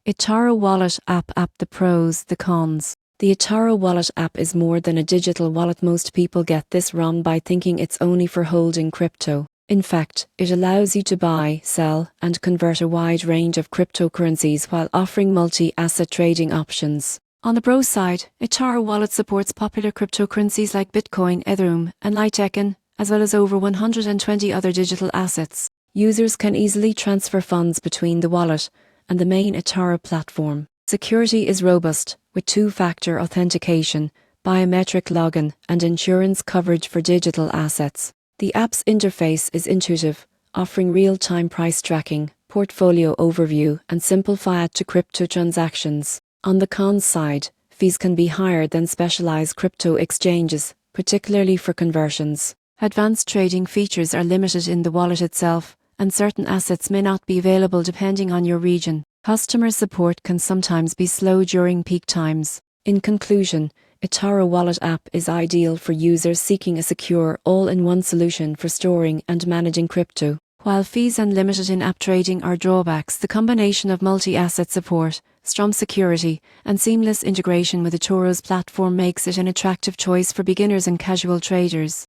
eToro Wallet app. The pros, the cons. The eToro Wallet app is more than a digital wallet. Most people get this wrong by thinking it's only for holding crypto. In fact, it allows you to buy, sell, and convert a wide range of cryptocurrencies while offering multi-asset trading options. On the pro side, eToro Wallet supports popular cryptocurrencies like Bitcoin, Ethereum, and Litecoin, as well as over 120 other digital assets. Users can easily transfer funds between the wallet and the main eToro platform. Security is robust, with two-factor authentication, biometric login, and insurance coverage for digital assets. The app's interface is intuitive, offering real-time price tracking, portfolio overview, and simple fiat-to-crypto transactions. On the cons side, fees can be higher than specialized crypto exchanges, particularly for conversions. Advanced trading features are limited in the wallet itself, and certain assets may not be available depending on your region. Customer support can sometimes be slow during peak times. In conclusion, eToro Wallet app is ideal for users seeking a secure, all-in-one solution for storing and managing crypto. While fees and limited in-app trading are drawbacks, the combination of multi-asset support, strong security, and seamless integration with eToro's platform makes it an attractive choice for beginners and casual traders.